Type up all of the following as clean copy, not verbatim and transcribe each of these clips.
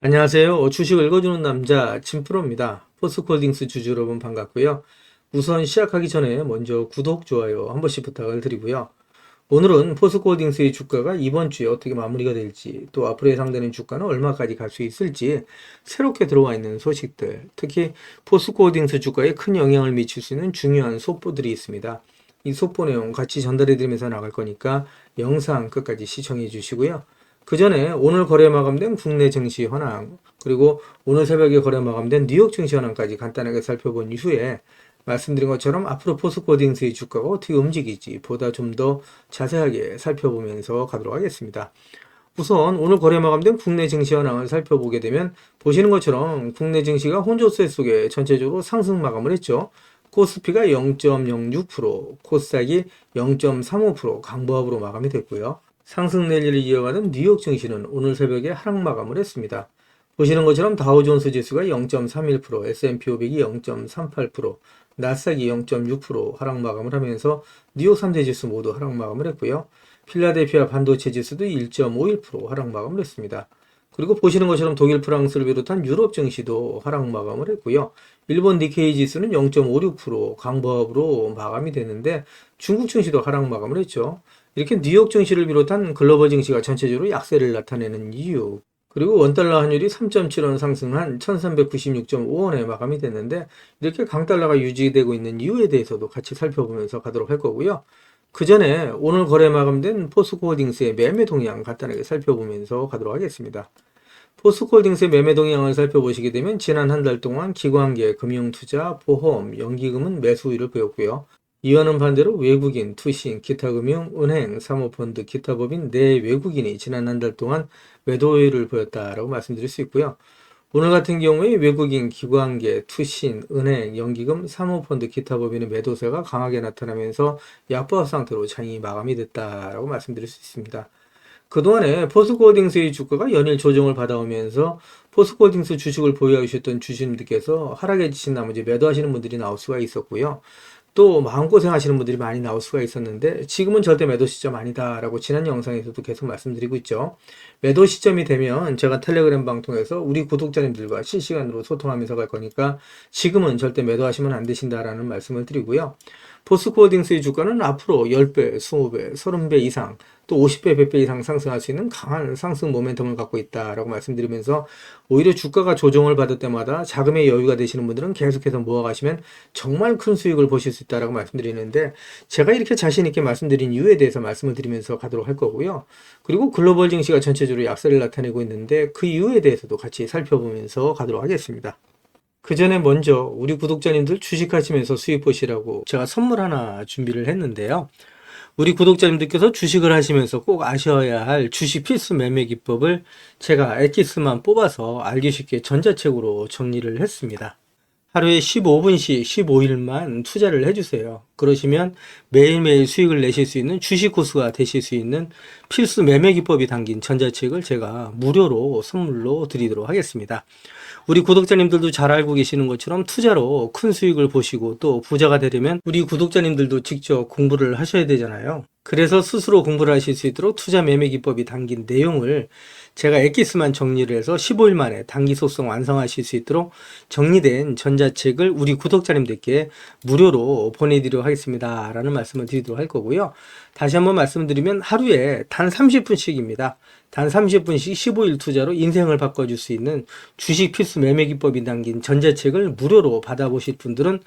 안녕하세요. 주식 읽어주는 남자 진프로입니다. 포스코홀딩스 주주 여러분 반갑고요. 우선 시작하기 전에 먼저 구독, 좋아요 한 번씩 부탁을 드리고요. 오늘은 포스코홀딩스의 주가가 이번 주에 어떻게 마무리가 될지, 또 앞으로 예상되는 주가는 얼마까지 갈 수 있을지 새롭게 들어와 있는 소식들, 특히 포스코홀딩스 주가에 큰 영향을 미칠 수 있는 중요한 속보들이 있습니다. 이 속보 내용 같이 전달해 드리면서 나갈 거니까 영상 끝까지 시청해 주시고요. 그 전에 오늘 거래 마감된 국내 증시 현황, 그리고 오늘 새벽에 거래 마감된 뉴욕 증시 현황까지 간단하게 살펴본 이후에 말씀드린 것처럼 앞으로 포스코홀딩스의 주가가 어떻게 움직일지 보다 좀 더 자세하게 살펴보면서 가도록 하겠습니다. 우선 오늘 거래 마감된 국내 증시 현황을 살펴보게 되면 보시는 것처럼 국내 증시가 혼조세 속에 전체적으로 상승 마감을 했죠. 코스피가 0.06%, 코스닥이 0.35% 강보합으로 마감이 됐고요. 상승 랠리를 이어가던 뉴욕 증시는 오늘 새벽에 하락 마감을 했습니다. 보시는 것처럼 다우존스 지수가 0.31%, S&P 500이 0.38%, 나스닥이 0.6% 하락 마감을 하면서 뉴욕 3대 지수 모두 하락 마감을 했고요. 필라델피아 반도체 지수도 1.51% 하락 마감을 했습니다. 그리고 보시는 것처럼 독일, 프랑스를 비롯한 유럽 증시도 하락 마감을 했고요. 일본 니케이 지수는 0.56% 강보합으로 마감이 됐는데 중국 증시도 하락 마감을 했죠. 이렇게 뉴욕 증시를 비롯한 글로벌 증시가 전체적으로 약세를 나타내는 이유, 그리고 원달러 환율이 3.7원 상승한 1396.5원에 마감이 됐는데 이렇게 강달러가 유지되고 있는 이유에 대해서도 같이 살펴보면서 가도록 할 거고요. 그 전에 오늘 거래 마감된 포스코홀딩스의 매매 동향 간단하게 살펴보면서 가도록 하겠습니다. 포스코홀딩스의 매매 동향을 살펴보시게 되면 지난 한 달 동안 기관계, 금융투자, 보험, 연기금은 매수 우위를 보였고요. 이와는 반대로 외국인, 투신, 기타금융, 은행, 사모펀드, 기타 법인 내 외국인이 지난 한 달 동안 매도 우위를 보였다라고 말씀드릴 수 있고요. 오늘 같은 경우에 외국인, 기관계, 투신, 은행, 연기금, 사모펀드, 기타 법인의 매도세가 강하게 나타나면서 약보합 상태로 장이 마감이 됐다라고 말씀드릴 수 있습니다. 그동안에 포스코홀딩스의 주가가 연일 조정을 받아오면서 포스코홀딩스 주식을 보유하셨던 주주님들께서 하락에 지친 나머지 매도하시는 분들이 나올 수가 있었고요. 또 마음고생 하시는 분들이 많이 나올 수가 있었는데 지금은 절대 매도 시점 아니다 라고 지난 영상에서도 계속 말씀드리고 있죠. 매도 시점이 되면 제가 텔레그램 방통해서 우리 구독자님들과 실시간으로 소통하면서 갈 거니까 지금은 절대 매도하시면 안 되신다라는 말씀을 드리고요. 포스코홀딩스의 주가는 앞으로 10배, 20배, 30배 이상 또 50배, 100배 이상 상승할 수 있는 강한 상승 모멘텀을 갖고 있다라고 말씀드리면서 오히려 주가가 조정을 받을 때마다 자금의 여유가 되시는 분들은 계속해서 모아가시면 정말 큰 수익을 보실 수 있다라고 말씀드리는데 제가 이렇게 자신 있게 말씀드린 이유에 대해서 말씀을 드리면서 가도록 할 거고요. 그리고 글로벌 증시가 전체적으로 약세를 나타내고 있는데 그 이유에 대해서도 같이 살펴보면서 가도록 하겠습니다. 그 전에 먼저 우리 구독자님들 주식하시면서 수익 보시라고 제가 선물 하나 준비를 했는데요. 우리 구독자님들께서 주식을 하시면서 꼭 아셔야 할 주식 필수 매매 기법을 제가 엑기스만 뽑아서 알기 쉽게 전자책으로 정리를 했습니다. 하루에 15분씩 15일만 투자를 해주세요. 그러시면 매일매일 수익을 내실 수 있는 주식 고수가 되실 수 있는 필수 매매 기법이 담긴 전자책을 제가 무료로 선물로 드리도록 하겠습니다. 우리 구독자님들도 잘 알고 계시는 것처럼 투자로 큰 수익을 보시고 또 부자가 되려면 우리 구독자님들도 직접 공부를 하셔야 되잖아요. 그래서 스스로 공부를 하실 수 있도록 투자 매매 기법이 담긴 내용을 제가 엑기스만 정리를 해서 15일 만에 단기 속성 완성하실 수 있도록 정리된 전자책을 우리 구독자님들께 무료로 보내드리도록 하겠습니다. 라는 말씀을 드리도록 할 거고요. 다시 한번 말씀드리면 하루에 단 30분씩입니다. 단 30분씩 15일 투자로 인생을 바꿔줄 수 있는 주식 필수 매매 기법이 담긴 전자책을 무료로 받아보실 분들은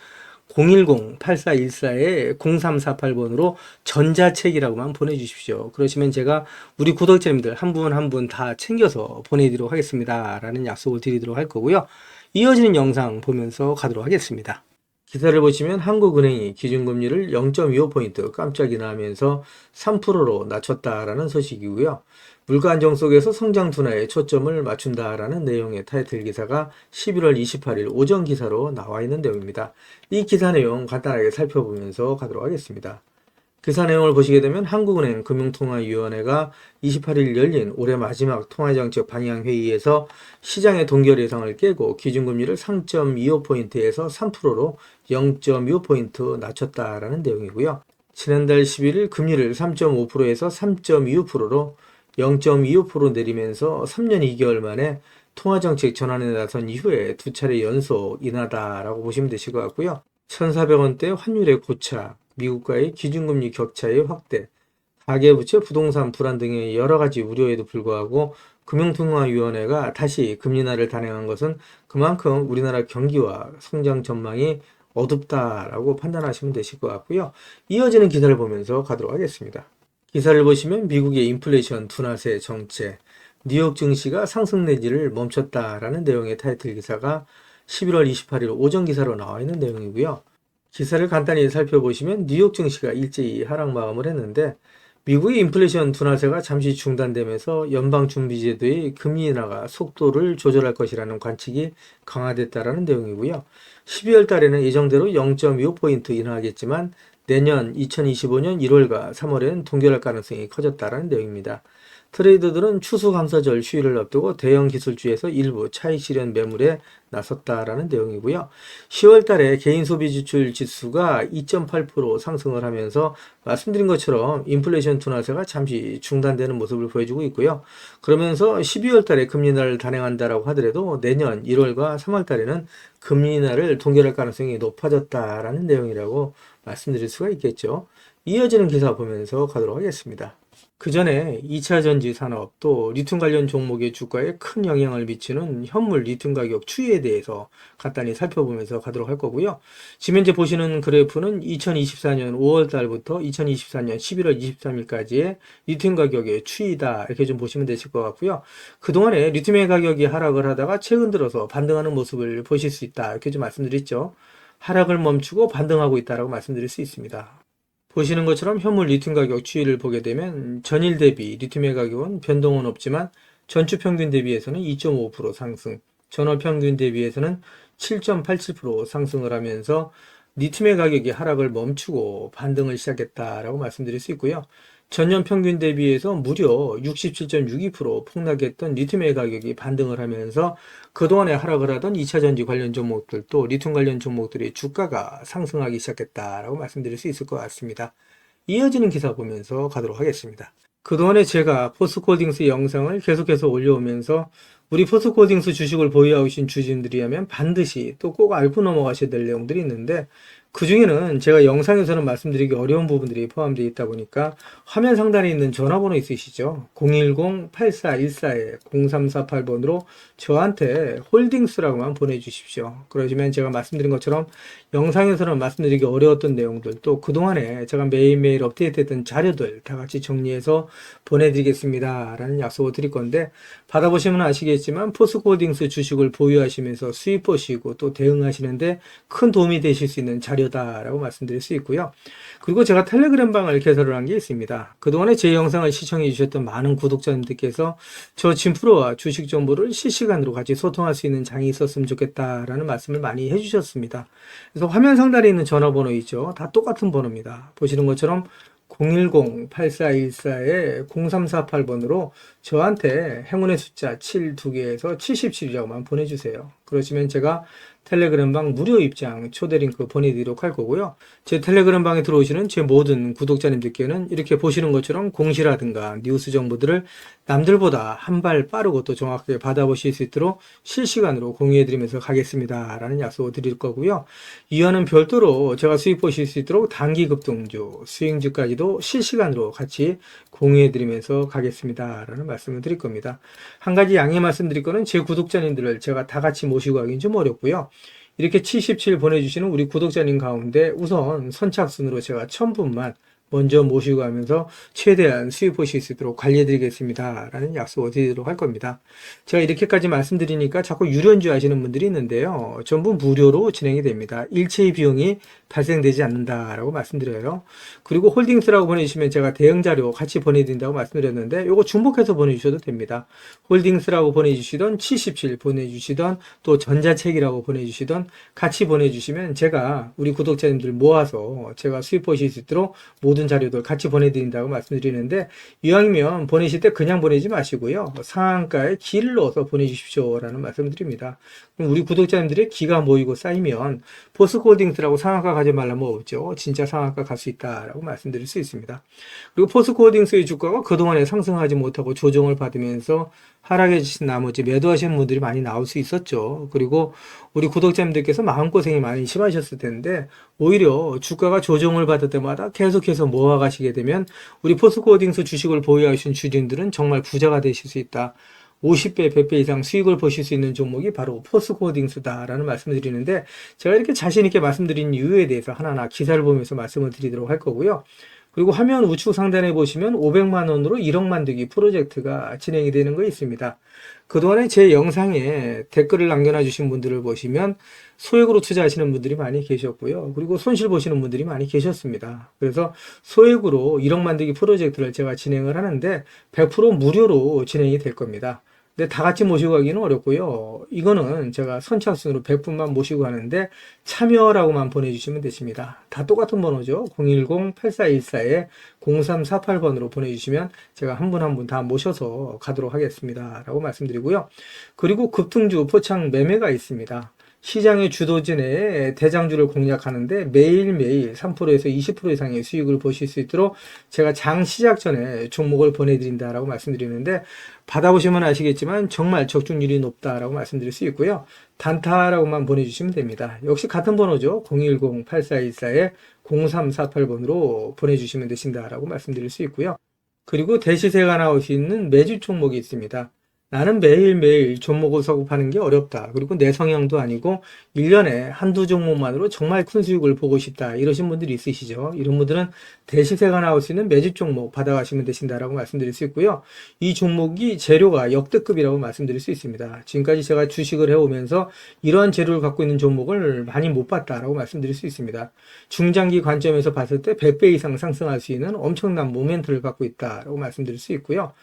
010-8414-0348번으로 전자책이라고만 보내주십시오. 그러시면 제가 우리 구독자님들 한 분 한 분 다 챙겨서 보내드리도록 하겠습니다. 라는 약속을 드리도록 할 거고요. 이어지는 영상 보면서 가도록 하겠습니다. 기사를 보시면 한국은행이 기준금리를 0.25포인트 깜짝 인하하면서 3%로 낮췄다라는 소식이고요. 물가 안정 속에서 성장 둔화에 초점을 맞춘다라는 내용의 타이틀 기사가 11월 28일 오전 기사로 나와 있는 내용입니다. 이 기사 내용 간단하게 살펴보면서 가도록 하겠습니다. 기사 내용을 보시게 되면 한국은행 금융통화위원회가 28일 열린 올해 마지막 통화정책 방향회의에서 시장의 동결 예상을 깨고 기준금리를 3.25포인트에서 3%로 0.25포인트 낮췄다라는 내용이고요. 지난달 11일 금리를 3.5%에서 3.25%로 0.25% 내리면서 3년 2개월 만에 통화정책 전환에 나선 이후에 두 차례 연속 인하다라고 보시면 되실 것 같고요. 1,400원대 환율의 고착, 미국과의 기준금리 격차의 확대, 가계부채, 부동산 불안 등의 여러 가지 우려에도 불구하고 금융통화위원회가 다시 금리 인하를 단행한 것은 그만큼 우리나라 경기와 성장 전망이 어둡다라고 판단하시면 되실 것 같고요. 이어지는 기사를 보면서 가도록 하겠습니다. 기사를 보시면 미국의 인플레이션 둔화세 정책, 뉴욕 증시가 상승 내지를 멈췄다라는 내용의 타이틀 기사가 11월 28일 오전 기사로 나와 있는 내용이고요. 기사를 간단히 살펴보시면 뉴욕 증시가 일제히 하락 마감을 했는데 미국의 인플레이션 둔화세가 잠시 중단되면서 연방준비제도의 금리 인하가 속도를 조절할 것이라는 관측이 강화됐다라는 내용이고요. 12월 달에는 예정대로 0.25포인트 인하하겠지만 내년 2025년 1월과 3월엔 동결할 가능성이 커졌다라는 내용입니다. 트레이더들은 추수감사절 휴일을 앞두고 대형 기술주에서 일부 차익 실현 매물에 나섰다라는 내용이고요. 10월 달에 개인 소비 지출 지수가 2.8% 상승을 하면서 말씀드린 것처럼 인플레이션 둔화세가 잠시 중단되는 모습을 보여주고 있고요. 그러면서 12월 달에 금리 인하를 단행한다라고 하더라도 내년 1월과 3월 달에는 금리 인하를 동결할 가능성이 높아졌다라는 내용이라고 말씀드릴 수가 있겠죠. 이어지는 기사 보면서 가도록 하겠습니다. 그 전에 2차 전지 산업 또 리튬 관련 종목의 주가에 큰 영향을 미치는 현물 리튬 가격 추이에 대해서 간단히 살펴보면서 가도록 할 거고요. 지금 현재 보시는 그래프는 2024년 5월 달부터 2024년 11월 23일까지의 리튬 가격의 추이다 이렇게 좀 보시면 되실 것 같고요. 그동안에 리튬의 가격이 하락을 하다가 최근 들어서 반등하는 모습을 보실 수 있다 이렇게 좀 말씀드렸죠. 하락을 멈추고 반등하고 있다라고 말씀드릴 수 있습니다. 보시는 것처럼 현물 리튬 가격 추이를 보게 되면 전일 대비 리튬의 가격은 변동은 없지만 전주 평균 대비해서는 2.5% 상승, 전월 평균 대비해서는 7.87% 상승을 하면서 리튬의 가격이 하락을 멈추고 반등을 시작했다라고 말씀드릴 수 있고요. 전년 평균 대비해서 무려 67.62% 폭락했던 리튬의 가격이 반등을 하면서 그동안에 하락을 하던 2차전지 관련 종목들 또 리튬 관련 종목들의 주가가 상승하기 시작했다라고 말씀드릴 수 있을 것 같습니다. 이어지는 기사 보면서 가도록 하겠습니다. 그동안에 제가 포스코홀딩스 영상을 계속해서 올려오면서 우리 포스코홀딩스 주식을 보유하고 계신 주주님들이라면 반드시 또 꼭 알고 넘어가셔야 될 내용들이 있는데 그 중에는 제가 영상에서는 말씀드리기 어려운 부분들이 포함되어 있다 보니까 화면 상단에 있는 전화번호 있으시죠? 010-8414-0348번으로 저한테 홀딩스라고만 보내주십시오. 그러시면 제가 말씀드린 것처럼 영상에서는 말씀드리기 어려웠던 내용들 또 그동안에 제가 매일매일 업데이트했던 자료들 다 같이 정리해서 보내드리겠습니다 라는 약속을 드릴 건데 받아보시면 아시겠지만 포스코홀딩스 주식을 보유하시면서 수익 보시고 또 대응하시는데 큰 도움이 되실 수 있는 자료다라고 말씀드릴 수 있고요. 그리고 제가 텔레그램 방을 개설을 한 게 있습니다. 그동안에 제 영상을 시청해 주셨던 많은 구독자님들께서 저 진프로와 주식 정보를 실시간으로 같이 소통할 수 있는 장이 있었으면 좋겠다라는 말씀을 많이 해주셨습니다. 그래서 화면 상단에 있는 전화번호 있죠. 다 똑같은 번호입니다. 보시는 것처럼 010-8414-0348번으로 저한테 행운의 숫자 7 2개에서 77이라고만 보내주세요. 그러시면 제가 텔레그램 방 무료 입장 초대 링크 보내드리도록 할 거고요. 제 텔레그램 방에 들어오시는 제 모든 구독자님들께는 이렇게 보시는 것처럼 공시라든가 뉴스 정보들을 남들보다 한 발 빠르고 또 정확하게 받아보실 수 있도록 실시간으로 공유해드리면서 가겠습니다 라는 약속을 드릴 거고요. 이와는 별도로 제가 수익 보실 수 있도록 단기 급등주, 수익주까지도 실시간으로 같이 공유해드리면서 가겠습니다 라는 말씀을 드릴 겁니다. 한 가지 양해 말씀드릴 거는 제 구독자님들을 제가 다 같이 모시고 하기는 좀 어렵고요. 이렇게 77 보내주시는 우리 구독자님 가운데 우선 선착순으로 제가 1000분만 먼저 모시고 가면서 최대한 수익 보실 수 있도록 관리해드리겠습니다 라는 약속을 드리도록 할 겁니다. 제가 이렇게까지 말씀드리니까 자꾸 유료인줄 아시는 분들이 있는데요. 전부 무료로 진행이 됩니다. 일체의 비용이 발생되지 않는다라고 말씀드려요. 그리고 홀딩스라고 보내주시면 제가 대응 자료 같이 보내드린다고 말씀드렸는데 요거 중복해서 보내주셔도 됩니다. 홀딩스라고 보내주시던 77 보내주시던 또 전자책이라고 보내주시던 같이 보내주시면 제가 우리 구독자님들 모아서 제가 수익 보실 수 있도록 모두 모든 자료들 같이 보내드린다고 말씀드리는데, 이왕이면 보내실 때 그냥 보내지 마시고요. 상한가에 기를 넣어서 보내주십시오라는 말씀을 드립니다. 그럼 우리 구독자님들의 기가 모이고 쌓이면 포스코홀딩스라고 상한가 가지 말라 뭐 없죠. 진짜 상한가 갈 수 있다라고 말씀드릴 수 있습니다. 그리고 포스코홀딩스의 주가가 그동안에 상승하지 못하고 조정을 받으면서 하락해주신 나머지 매도하시는 분들이 많이 나올 수 있었죠. 그리고 우리 구독자님들께서 마음고생이 많이 심하셨을 텐데, 오히려 주가가 조정을 받을 때마다 계속해서 모아가시게 되면 우리 포스코홀딩스 주식을 보유하신 주주님들은 정말 부자가 되실 수 있다. 50배, 100배 이상 수익을 보실 수 있는 종목이 바로 포스코홀딩스다라는 말씀을 드리는데, 제가 이렇게 자신 있게 말씀드린 이유에 대해서 하나하나 기사를 보면서 말씀을 드리도록 할 거고요. 그리고 화면 우측 상단에 보시면 500만 원으로 1억 만들기 프로젝트가 진행이 되는 거 있습니다. 그동안에 제 영상에 댓글을 남겨놔 주신 분들을 보시면 소액으로 투자하시는 분들이 많이 계셨고요. 그리고 손실 보시는 분들이 많이 계셨습니다. 그래서 소액으로 1억 만들기 프로젝트를 제가 진행을 하는데 100% 무료로 진행이 될 겁니다. 근데 다 같이 모시고 가기는 어렵고요. 이거는 제가 선착순으로 100분만 모시고 가는데 참여라고만 보내주시면 되십니다. 다 똑같은 번호죠. 010-8414-0348번으로 보내주시면 제가 한 분 한 분 다 모셔서 가도록 하겠습니다. 라고 말씀드리고요. 그리고 급등주 포착 매매가 있습니다. 시장의 주도지 내에 대장주를 공략하는데 매일매일 3%에서 20% 이상의 수익을 보실 수 있도록 제가 장 시작 전에 종목을 보내드린다라고 말씀드리는데, 받아보시면 아시겠지만 정말 적중률이 높다라고 말씀드릴 수 있고요. 단타라고만 보내주시면 됩니다. 역시 같은 번호죠. 010-8414-0348번으로 보내주시면 되신다라고 말씀드릴 수 있고요. 그리고 대시세가 나올 수 있는 매주 종목이 있습니다. 나는 매일매일 종목을 서급하는 게 어렵다. 그리고 내 성향도 아니고 1년에 한두 종목만으로 정말 큰 수익을 보고 싶다. 이러신 분들이 있으시죠. 이런 분들은 대시세가 나올 수 있는 매집 종목 받아가시면 되신다라고 말씀드릴 수 있고요. 이 종목이 재료가 역대급이라고 말씀드릴 수 있습니다. 지금까지 제가 주식을 해오면서 이러한 재료를 갖고 있는 종목을 많이 못 봤다라고 말씀드릴 수 있습니다. 중장기 관점에서 봤을 때 100배 이상 상승할 수 있는 엄청난 모멘트를 갖고 있다라고 말씀드릴 수 있고요.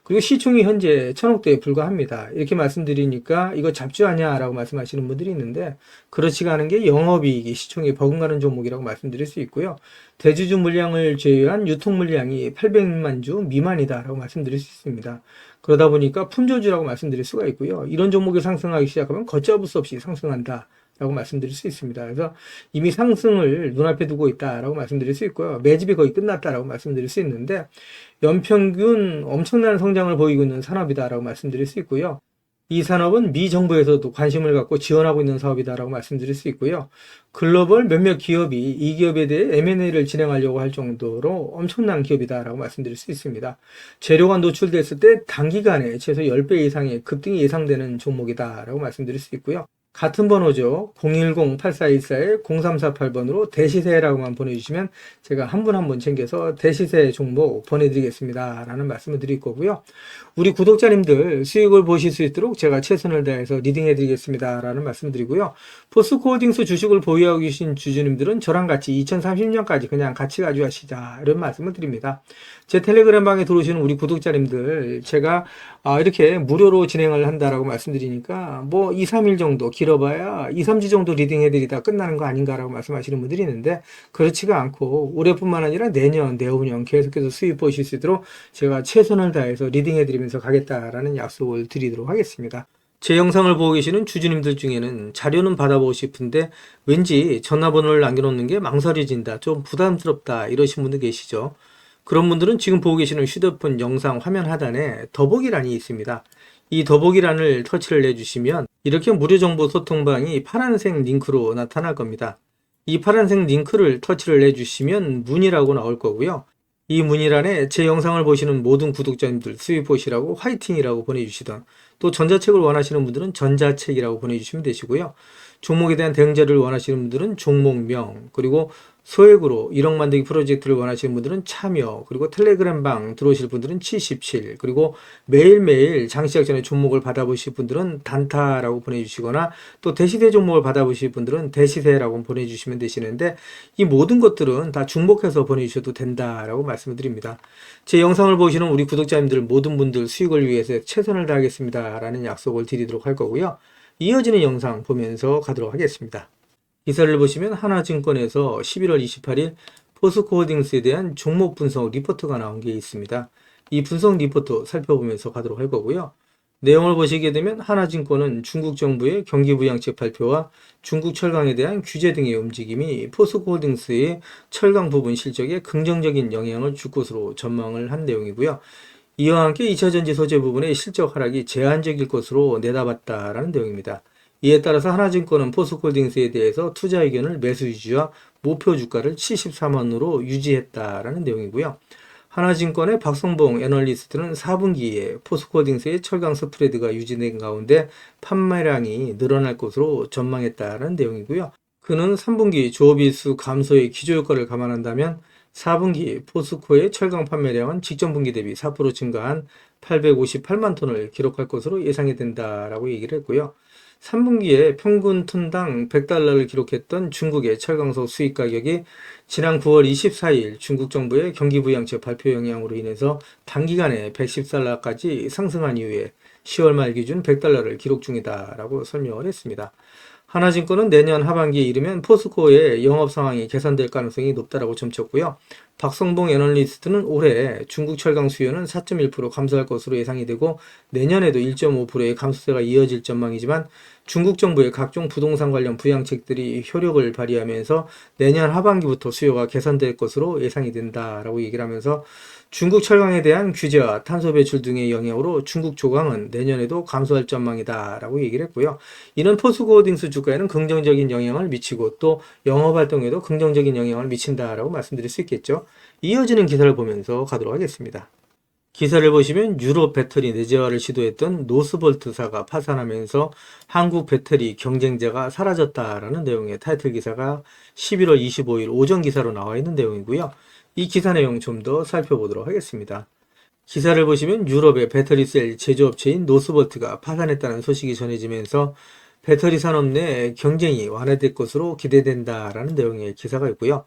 그리고 시총이 현재 1000억대에 불과합니다. 이렇게 말씀드리니까 이거 잡주하냐 라고 말씀하시는 분들이 있는데, 그렇지가 않은 게 영업이익이 시총에 버금가는 종목이라고 말씀드릴 수 있고요. 대주주 물량을 제외한 유통 물량이 800만 주 미만이다 라고 말씀드릴 수 있습니다. 그러다 보니까 품절주라고 말씀드릴 수가 있고요. 이런 종목이 상승하기 시작하면 걷잡을 수 없이 상승한다 라고 말씀드릴 수 있습니다. 그래서 이미 상승을 눈앞에 두고 있다라고 말씀드릴 수 있고요. 매집이 거의 끝났다라고 말씀드릴 수 있는데, 연평균 엄청난 성장을 보이고 있는 산업이다라고 말씀드릴 수 있고요. 이 산업은 미 정부에서도 관심을 갖고 지원하고 있는 사업이다라고 말씀드릴 수 있고요. 글로벌 몇몇 기업이 이 기업에 대해 M&A를 진행하려고 할 정도로 엄청난 기업이다라고 말씀드릴 수 있습니다. 재료가 노출됐을 때 단기간에 최소 10배 이상의 급등이 예상되는 종목이다라고 말씀드릴 수 있고요. 같은 번호죠. 010-8414-0348번으로 대시세라고만 보내주시면 제가 한 분 한 분 챙겨서 대시세 종목 보내드리겠습니다 라는 말씀을 드릴 거고요. 우리 구독자님들 수익을 보실 수 있도록 제가 최선을 다해서 리딩해 드리겠습니다 라는 말씀 드리고요. 포스코홀딩스 주식을 보유하고 계신 주주님들은 저랑 같이 2030년까지 그냥 같이 가져가시자 이런 말씀을 드립니다. 제 텔레그램 방에 들어오시는 우리 구독자님들, 제가 이렇게 무료로 진행을 한다라고 말씀드리니까 뭐 2, 3일 정도, 길어봐야 2, 3주 정도 리딩해드리다 끝나는 거 아닌가라고 말씀하시는 분들이 있는데, 그렇지가 않고 올해뿐만 아니라 내년, 내후년 계속해서 수익 보실 수 있도록 제가 최선을 다해서 리딩해드리면서 가겠다라는 약속을 드리도록 하겠습니다. 제 영상을 보고 계시는 주주님들 중에는 자료는 받아보고 싶은데 왠지 전화번호를 남겨놓는 게 망설여진다, 좀 부담스럽다 이러신 분들 계시죠. 그런 분들은 지금 보고 계시는 휴대폰 영상 화면 하단에 더보기란이 있습니다. 이 더보기란을 터치를 해주시면 이렇게 무료 정보 소통방이 파란색 링크로 나타날 겁니다. 이 파란색 링크를 터치를 해주시면 문의라고 나올 거고요. 이 문의란에 제 영상을 보시는 모든 구독자님들 수익 보시라고 화이팅이라고 보내주시던, 또 전자책을 원하시는 분들은 전자책이라고 보내주시면 되시고요. 종목에 대한 대응 자료를 원하시는 분들은 종목명, 그리고 소액으로 1억 만들기 프로젝트를 원하시는 분들은 참여, 그리고 텔레그램방 들어오실 분들은 77, 그리고 매일매일 장시작 전에 종목을 받아보실 분들은 단타라고 보내주시거나, 또 대시세 종목을 받아보실 분들은 대시세라고 보내주시면 되시는데, 이 모든 것들은 다 중복해서 보내주셔도 된다라고 말씀을 드립니다. 제 영상을 보시는 우리 구독자님들 모든 분들 수익을 위해서 최선을 다하겠습니다 라는 약속을 드리도록 할 거고요. 이어지는 영상 보면서 가도록 하겠습니다. 기사를 보시면 하나증권에서 11월 28일 포스코홀딩스에 대한 종목 분석 리포트가 나온 게 있습니다. 이 분석 리포트 살펴보면서 가도록 할 거고요. 내용을 보시게 되면 하나증권은 중국 정부의 경기부양책 발표와 중국 철강에 대한 규제 등의 움직임이 포스코홀딩스의 철강 부분 실적에 긍정적인 영향을 줄 것으로 전망을 한 내용이고요. 이와 함께 2차전지 소재 부분의 실적 하락이 제한적일 것으로 내다봤다라는 내용입니다. 이에 따라서 하나증권은 포스코홀딩스에 대해서 투자 의견을 매수 유지와 목표 주가를 74만원으로 유지했다라는 내용이고요. 하나증권의 박성봉 애널리스트는 4분기에 포스코홀딩스의 철강 스프레드가 유지된 가운데 판매량이 늘어날 것으로 전망했다는 내용이고요. 그는 3분기 조업일수 감소의 기저효과를 감안한다면 4분기 포스코의 철강 판매량은 직전 분기 대비 4% 증가한 858만 톤을 기록할 것으로 예상이 된다라고 얘기를 했고요. 3분기에 평균 톤당 100달러를 기록했던 중국의 철강석 수입 가격이 지난 9월 24일 중국 정부의 경기부양책 발표 영향으로 인해서 단기간에 110달러까지 상승한 이후에 10월 말 기준 100달러를 기록 중이다라고 설명을 했습니다. 하나증권은 내년 하반기에 이르면 포스코의 영업 상황이 개선될 가능성이 높다라고 점쳤고요. 박성봉 애널리스트는 올해 중국 철강 수요는 4.1% 감소할 것으로 예상이 되고 내년에도 1.5%의 감소세가 이어질 전망이지만 중국 정부의 각종 부동산 관련 부양책들이 효력을 발휘하면서 내년 하반기부터 수요가 개선될 것으로 예상이 된다라고 얘기를 하면서 중국 철강에 대한 규제와 탄소 배출 등의 영향으로 중국 조강은 내년에도 감소할 전망이다라고 얘기를 했고요. 이는 포스코홀딩스 주가에는 긍정적인 영향을 미치고 또 영업활동에도 긍정적인 영향을 미친다라고 말씀드릴 수 있겠죠. 이어지는 기사를 보면서 가도록 하겠습니다. 기사를 보시면 유럽 배터리 내재화를 시도했던 노스볼트사가 파산하면서 한국 배터리 경쟁자가 사라졌다라는 내용의 타이틀 기사가 11월 25일 오전 기사로 나와 있는 내용이고요. 이 기사 내용 좀 더 살펴보도록 하겠습니다. 기사를 보시면 유럽의 배터리셀 제조업체인 노스볼트가 파산했다는 소식이 전해지면서 배터리 산업 내 경쟁이 완화될 것으로 기대된다라는 내용의 기사가 있고요.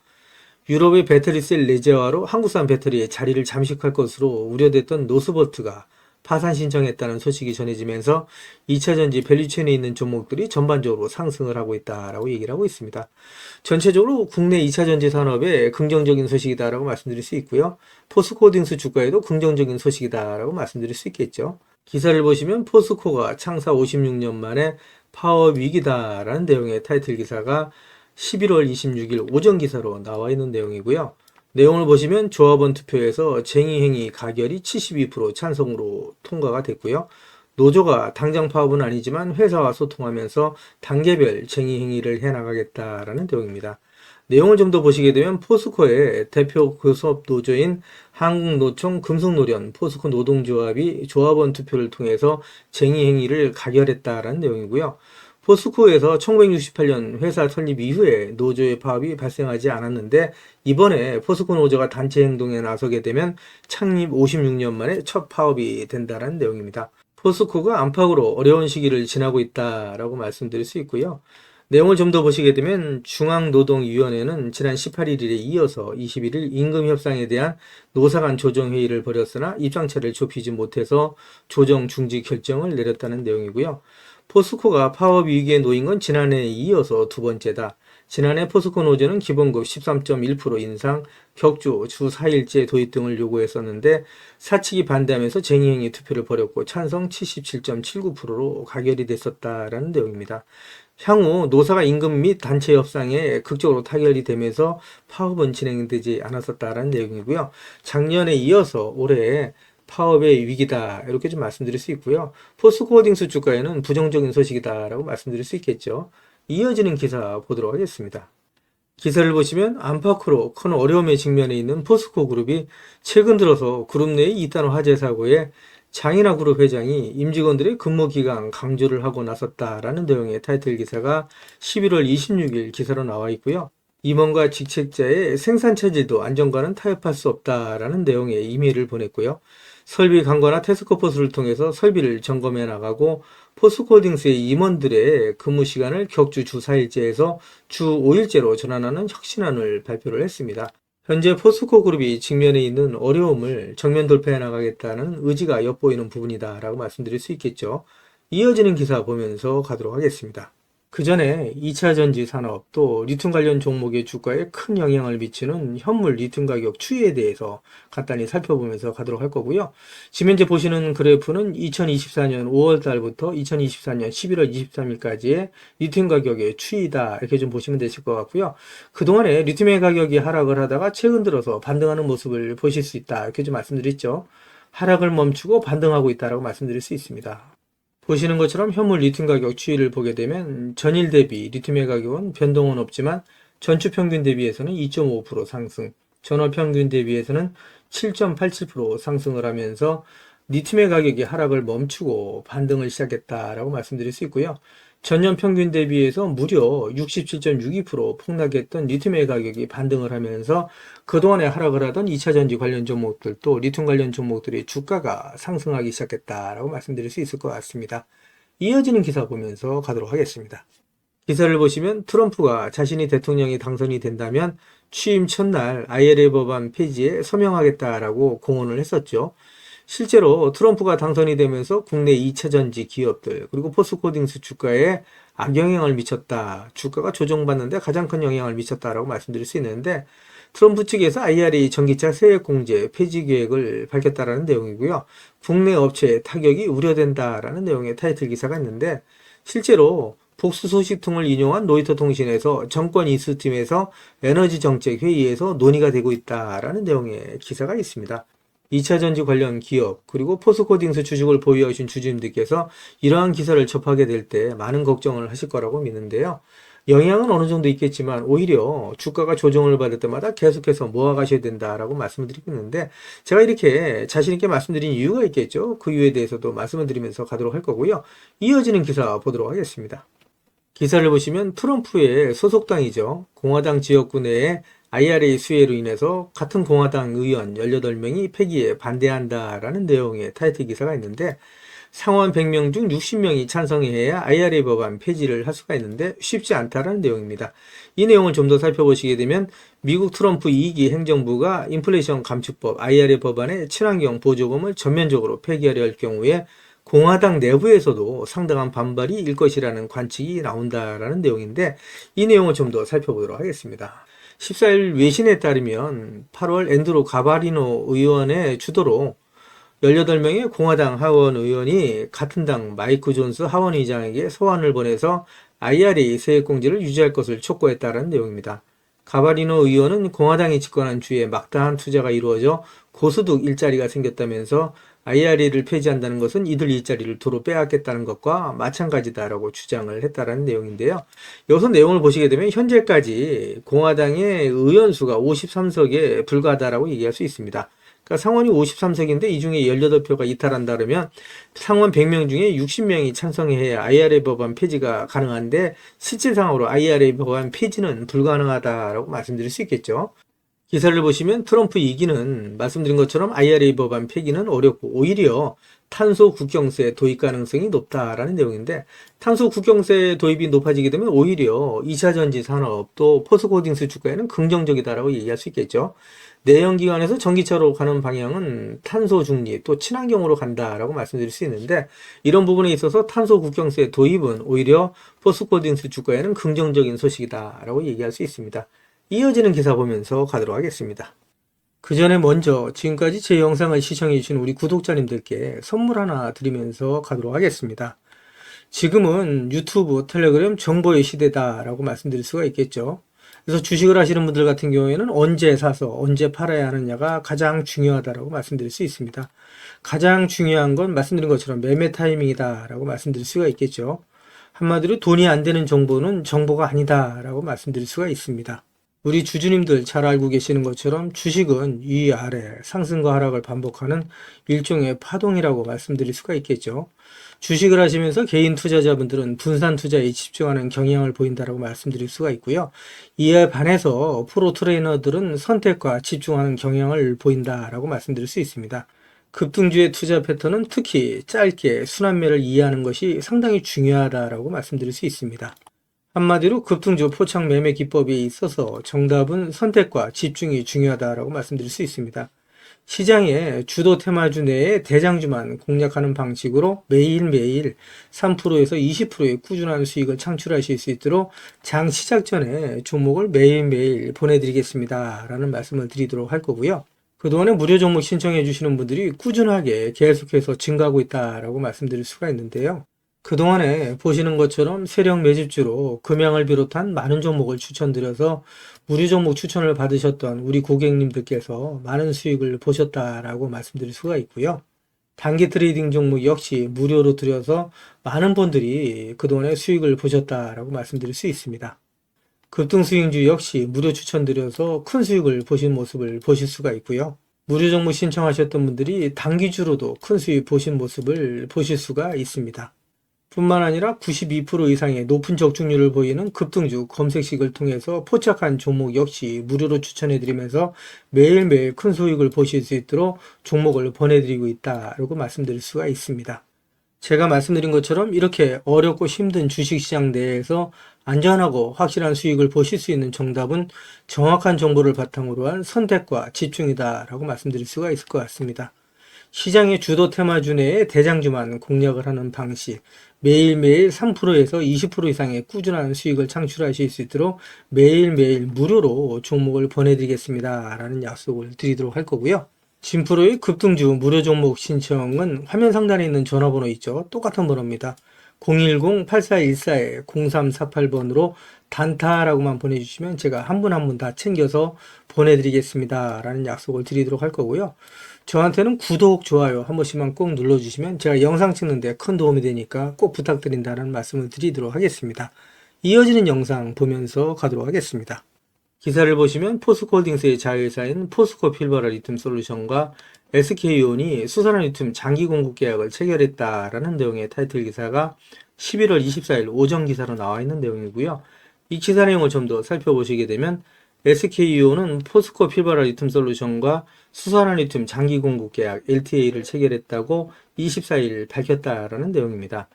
유럽의 배터리셀 내재화로 한국산 배터리의 자리를 잠식할 것으로 우려됐던 노스볼트가 파산 신청했다는 소식이 전해지면서 2차전지 밸류체인에 있는 종목들이 전반적으로 상승을 하고 있다라고 얘기를 하고 있습니다. 전체적으로 국내 2차전지 산업에 긍정적인 소식이다라고 말씀드릴 수 있고요. 포스코홀딩스 주가에도 긍정적인 소식이다라고 말씀드릴 수 있겠죠. 기사를 보시면 포스코가 창사 56년 만에 파업 위기다라는 내용의 타이틀 기사가 11월 26일 오전 기사로 나와 있는 내용이고요. 내용을 보시면 조합원 투표에서 쟁의행위 가결이 72% 찬성으로 통과가 됐고요. 노조가 당장 파업은 아니지만 회사와 소통하면서 단계별 쟁의행위를 해나가겠다라는 내용입니다. 내용을 좀 더 보시게 되면 포스코의 대표 교섭 노조인 한국노총 금속노련 포스코 노동조합이 조합원 투표를 통해서 쟁의행위를 가결했다라는 내용이고요. 포스코에서 1968년 회사 설립 이후에 노조의 파업이 발생하지 않았는데 이번에 포스코 노조가 단체 행동에 나서게 되면 창립 56년 만에 첫 파업이 된다는 내용입니다. 포스코가 안팎으로 어려운 시기를 지나고 있다라고 말씀드릴 수 있고요. 내용을 좀 더 보시게 되면 중앙노동위원회는 지난 18일에 이어서 21일 임금협상에 대한 노사 간 조정회의를 벌였으나 입장차를 좁히지 못해서 조정 중지 결정을 내렸다는 내용이고요. 포스코가 파업 위기에 놓인 건 지난해에 이어서 두 번째다. 지난해 포스코 노조는 기본급 13.1% 인상, 격주 주 4일제 도입 등을 요구했었는데 사측이 반대하면서 쟁의행위 투표를 벌였고 찬성 77.79%로 가결이 됐었다라는 내용입니다. 향후 노사가 임금 및 단체 협상에 극적으로 타결이 되면서 파업은 진행되지 않았었다라는 내용이고요. 작년에 이어서 올해 파업의 위기다 이렇게 좀 말씀드릴 수 있고요. 포스코홀딩스 주가에는 부정적인 소식이다라고 말씀드릴 수 있겠죠. 이어지는 기사 보도록 하겠습니다. 기사를 보시면 안팎으로 큰 어려움에 직면해 있는 포스코 그룹이 최근 들어서 그룹 내의 이단 화재 사고에 장인하 그룹 회장이 임직원들의 근무 기간 강조를 하고 나섰다라는 내용의 타이틀 기사가 11월 26일 기사로 나와 있고요. 임원과 직책자의 생산 체질도 안전과는 타협할 수 없다라는 내용의 이메일을 보냈고요. 설비 강화나 태스크포스를 통해서 설비를 점검해 나가고 포스코홀딩스의 임원들의 근무 시간을 격주 주 4일제에서 주 5일제로 전환하는 혁신안을 발표를 했습니다. 현재 포스코 그룹이 직면해 있는 어려움을 정면 돌파해 나가겠다는 의지가 엿보이는 부분이다라고 말씀드릴 수 있겠죠. 이어지는 기사 보면서 가도록 하겠습니다. 그 전에 2차 전지 산업 또 리튬 관련 종목의 주가에 큰 영향을 미치는 현물 리튬 가격 추이에 대해서 간단히 살펴보면서 가도록 할 거고요. 지금 현재 보시는 그래프는 2024년 5월 달부터 2024년 11월 23일까지의 리튬 가격의 추이다 이렇게 좀 보시면 되실 것 같고요. 그동안에 리튬의 가격이 하락을 하다가 최근 들어서 반등하는 모습을 보실 수 있다 이렇게 좀 말씀드렸죠. 하락을 멈추고 반등하고 있다라고 말씀드릴 수 있습니다. 보시는 것처럼 현물 리튬 가격 추이를 보게 되면 전일 대비 리튬의 가격은 변동은 없지만 전주 평균 대비해서는 2.5% 상승, 전월 평균 대비해서는 7.87% 상승을 하면서 리튬의 가격이 하락을 멈추고 반등을 시작했다라고 말씀드릴 수 있고요. 전년 평균 대비해서 무려 67.62% 폭락했던 리튬의 가격이 반등을 하면서 그동안에 하락을 하던 2차 전지 관련 종목들 또 리튬 관련 종목들의 주가가 상승하기 시작했다라고 말씀드릴 수 있을 것 같습니다. 이어지는 기사 보면서 가도록 하겠습니다. 기사를 보시면 트럼프가 자신이 대통령이 당선이 된다면 취임 첫날 IRA 법안 폐지에 서명하겠다라고 공언을 했었죠. 실제로 트럼프가 당선이 되면서 국내 2차 전지 기업들 그리고 포스코딩스 주가에 악영향을 미쳤다. 주가가 조정받는데 가장 큰 영향을 미쳤다라고 말씀드릴 수 있는데 트럼프 측에서 IRA 전기차 세액 공제 폐지 계획을 밝혔다라는 내용이고요. 국내 업체에 타격이 우려된다라는 내용의 타이틀 기사가 있는데 실제로 복수 소식통을 인용한 로이터 통신에서 정권 인수팀에서 에너지 정책 회의에서 논의가 되고 있다라는 내용의 기사가 있습니다. 2차 전지 관련 기업 그리고 포스코딩스 주식을 보유하신 주주님들께서 이러한 기사를 접하게 될 때 많은 걱정을 하실 거라고 믿는데요. 영향은 어느 정도 있겠지만 오히려 주가가 조정을 받을 때마다 계속해서 모아가셔야 된다라고 말씀을 드리고 있는데 제가 이렇게 자신 있게 말씀드린 이유가 있겠죠. 그 이유에 대해서도 말씀을 드리면서 가도록 할 거고요. 이어지는 기사 보도록 하겠습니다. 기사를 보시면 트럼프의 소속당이죠. 공화당 지역구 내에 IRA 수혜로 인해서 같은 공화당 의원 18명이 폐기에 반대한다라는 내용의 타이틀 기사가 있는데 상원 100명 중 60명이 찬성해야 IRA 법안 폐지를 할 수가 있는데 쉽지 않다라는 내용입니다. 이 내용을 좀 더 살펴보시게 되면 미국 트럼프 2기 행정부가 인플레이션 감축법 IRA 법안의 친환경 보조금을 전면적으로 폐기하려 할 경우에 공화당 내부에서도 상당한 반발이 일 것이라는 관측이 나온다라는 내용인데 이 내용을 좀 더 살펴보도록 하겠습니다. 14일 외신에 따르면 8월 앤드루 가바리노 의원의 주도로 18명의 공화당 하원 의원이 같은 당 마이크 존스 하원 의장에게 소환을 보내서 IRA 세액공제를 유지할 것을 촉구했다는 내용입니다. 가바리노 의원은 공화당이 집권한 주에 막다한 투자가 이루어져 고소득 일자리가 생겼다면서 IRA를 폐지한다는 것은 이들 일자리를 도로 빼앗겠다는 것과 마찬가지다라고 주장을 했다는 내용인데요. 여기서 내용을 보시게 되면 현재까지 공화당의 의원 수가 53석에 불과하다라고 얘기할 수 있습니다. 그러니까 상원이 53석인데 이 중에 18표가 이탈한다 그러면 상원 100명 중에 60명이 찬성해야 IRA 법안 폐지가 가능한데 실질상으로 IRA 법안 폐지는 불가능하다라고 말씀드릴 수 있겠죠. 기사를 보시면 트럼프 2기는 말씀드린 것처럼 IRA 법안 폐기는 어렵고 오히려 탄소 국경세 도입 가능성이 높다라는 내용인데 탄소 국경세 도입이 높아지게 되면 오히려 2차 전지 산업 또 포스코딩스 주가에는 긍정적이다라고 얘기할 수 있겠죠. 내연기관에서 전기차로 가는 방향은 탄소 중립 또 친환경으로 간다라고 말씀드릴 수 있는데 이런 부분에 있어서 탄소 국경세 도입은 오히려 포스코딩스 주가에는 긍정적인 소식이다라고 얘기할 수 있습니다. 이어지는 기사 보면서 가도록 하겠습니다. 그 전에 먼저 지금까지 제 영상을 시청해주신 우리 구독자님들께 선물 하나 드리면서 가도록 하겠습니다. 지금은 유튜브, 텔레그램 정보의 시대다라고 말씀드릴 수가 있겠죠. 그래서 주식을 하시는 분들 같은 경우에는 언제 사서 언제 팔아야 하느냐가 가장 중요하다라고 말씀드릴 수 있습니다. 가장 중요한 건 말씀드린 것처럼 매매 타이밍이다라고 말씀드릴 수가 있겠죠. 한마디로 돈이 안 되는 정보는 정보가 아니다라고 말씀드릴 수가 있습니다. 우리 주주님들 잘 알고 계시는 것처럼 주식은 위아래 상승과 하락을 반복하는 일종의 파동이라고 말씀드릴 수가 있겠죠. 주식을 하시면서 개인 투자자분들은 분산 투자에 집중하는 경향을 보인다라고 말씀드릴 수가 있고요. 이에 반해서 프로 트레이너들은 선택과 집중하는 경향을 보인다라고 말씀드릴 수 있습니다. 급등주의 투자 패턴은 특히 짧게 순환매를 이해하는 것이 상당히 중요하다라고 말씀드릴 수 있습니다. 한마디로 급등주 포착 매매 기법에 있어서 정답은 선택과 집중이 중요하다라고 말씀드릴 수 있습니다. 시장의 주도 테마주 내에 대장주만 공략하는 방식으로 매일매일 3%에서 20%의 꾸준한 수익을 창출하실 수 있도록 장 시작 전에 종목을 매일매일 보내드리겠습니다 라는 말씀을 드리도록 할 거고요. 그동안에 무료 종목 신청해 주시는 분들이 꾸준하게 계속해서 증가하고 있다라고 말씀드릴 수가 있는데요. 그동안에 보시는 것처럼 세력 매집주로 금양을 비롯한 많은 종목을 추천드려서 무료 종목 추천을 받으셨던 우리 고객님들께서 많은 수익을 보셨다라고 말씀드릴 수가 있고요. 단기 트레이딩 종목 역시 무료로 드려서 많은 분들이 그동안에 수익을 보셨다라고 말씀드릴 수 있습니다. 급등수익주 역시 무료 추천드려서 큰 수익을 보신 모습을 보실 수가 있고요. 무료 종목 신청하셨던 분들이 단기주로도 큰 수익 보신 모습을 보실 수가 있습니다. 뿐만 아니라 92% 이상의 높은 적중률을 보이는 급등주 검색식을 통해서 포착한 종목 역시 무료로 추천해드리면서 매일매일 큰 수익을 보실 수 있도록 종목을 보내드리고 있다라고 말씀드릴 수가 있습니다. 제가 말씀드린 것처럼 이렇게 어렵고 힘든 주식시장 내에서 안전하고 확실한 수익을 보실 수 있는 정답은 정확한 정보를 바탕으로 한 선택과 집중이다라고 말씀드릴 수가 있을 것 같습니다. 시장의 주도 테마주 내에 대장주만 공략을 하는 방식, 매일매일 3%에서 20% 이상의 꾸준한 수익을 창출하실 수 있도록 매일매일 무료로 종목을 보내드리겠습니다 라는 약속을 드리도록 할 거고요. 진프로의 급등주 무료 종목 신청은 화면 상단에 있는 전화번호 있죠. 똑같은 번호입니다. 010-8414-0348번으로 단타라고만 보내주시면 제가 한 분 한 분 다 챙겨서 보내드리겠습니다 라는 약속을 드리도록 할 거고요. 저한테는 구독, 좋아요 한 번씩만 꼭 눌러주시면 제가 영상 찍는데 큰 도움이 되니까 꼭 부탁드린다는 말씀을 드리도록 하겠습니다. 이어지는 영상 보면서 가도록 하겠습니다. 기사를 보시면 포스코홀딩스의 자회사인 포스코 필버라 리튬 솔루션과 SK온이 수산화 리튬 장기 공급 계약을 체결했다라는 내용의 타이틀 기사가 11월 24일 오전 기사로 나와 있는 내용이고요. 이 기사 내용을 좀 더 살펴보시게 되면 SK온은 포스코 필버라 리튬 솔루션과 수산화 리튬 장기 공급 계약 LTA를 체결했다고 24일 밝혔다라는 내용입니다.